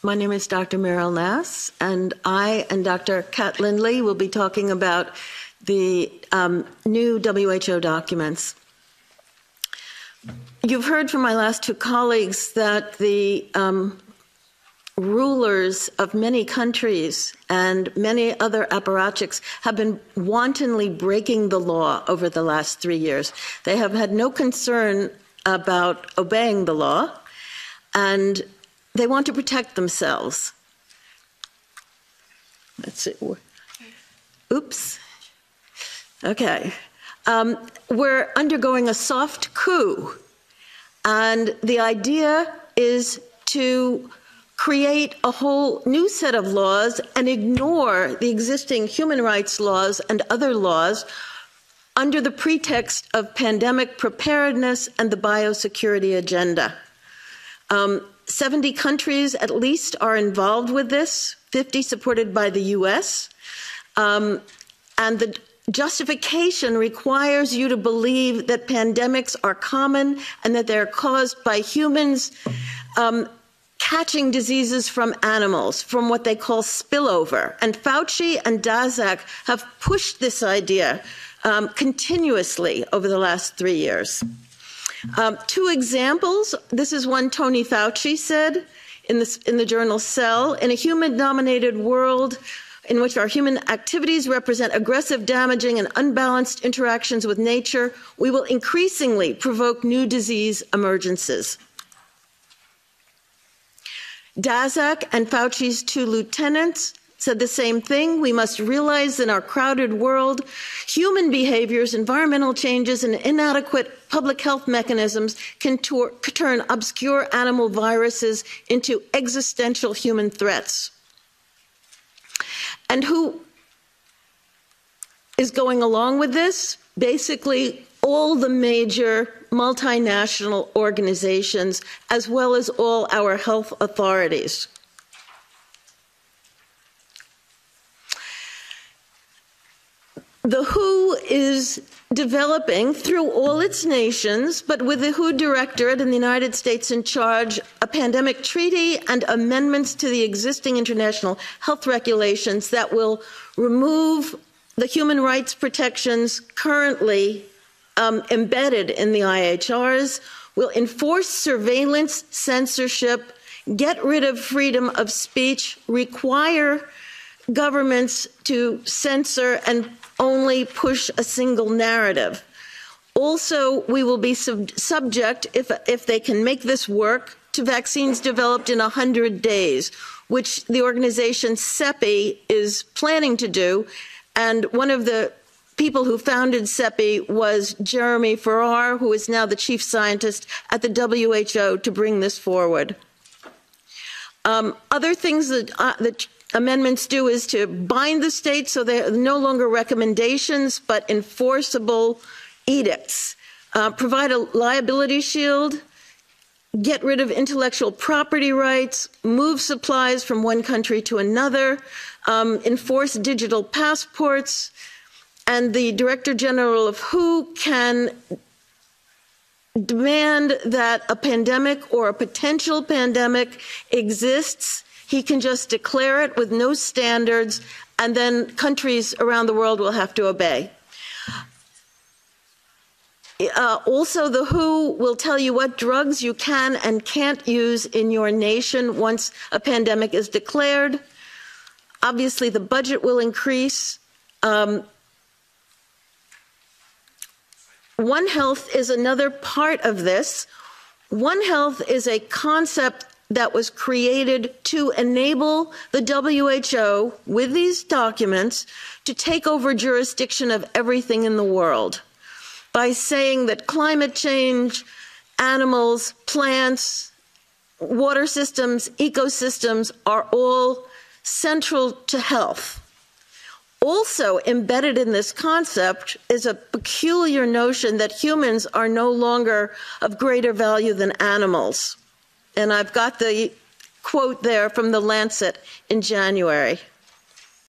My name is Dr. Meryl Nass, and I and Dr. Kat Lindley will be talking about the new WHO documents. You've heard from my last two colleagues that the rulers of many countries and many other apparatchiks have been wantonly breaking the law over the last 3 years. They have had no concern about obeying the law, and they want to protect themselves. Let's see. Oops. Okay. We're undergoing a soft coup, and the idea is to create a whole new set of laws and ignore the existing human rights laws and other laws under the pretext of pandemic preparedness and the biosecurity agenda. 70 countries at least are involved with this, 50 supported by the US. And the justification requires you to believe that pandemics are common and that they're caused by humans catching diseases from animals, from what they call spillover. And Fauci and Daszak have pushed this idea continuously over the last 3 years. Two examples. This is one Tony Fauci said in the journal Cell. In a human-dominated world in which our human activities represent aggressive, damaging, and unbalanced interactions with nature, we will increasingly provoke new disease emergences. Daszak and Fauci's two lieutenants said the same thing. We must realize in our crowded world, human behaviors, environmental changes, and inadequate public health mechanisms can turn obscure animal viruses into existential human threats. And who is going along with this? Basically, all the major multinational organizations, as well as all our health authorities. The WHO is developing through all its nations, but with the WHO Directorate in the United States in charge, a pandemic treaty and amendments to the existing international health regulations that will remove the human rights protections currently embedded in the IHRs, will enforce surveillance, censorship, get rid of freedom of speech, require governments to censor and only push a single narrative. Also, we will be subject, if they can make this work, to vaccines developed in 100 days, which the organization CEPI is planning to do. And one of the people who founded CEPI was Jeremy Farrar, who is now the chief scientist at the WHO, to bring this forward. Other things that the amendments do is to bind the states so they're no longer recommendations but enforceable edicts, provide a liability shield, get rid of intellectual property rights, move supplies from one country to another, enforce digital passports, and the Director General of WHO can demand that a pandemic or a potential pandemic exists. He can just declare it with no standards, and then countries around the world will have to obey. Also, the WHO will tell you what drugs you can and can't use in your nation once a pandemic is declared. Obviously, the budget will increase. One Health is another part of this. One Health is a concept that was created to enable the WHO, with these documents, to take over jurisdiction of everything in the world by saying that climate change, animals, plants, water systems, ecosystems are all central to health. Also embedded in this concept is a peculiar notion that humans are no longer of greater value than animals. And I've got the quote there from the Lancet in January.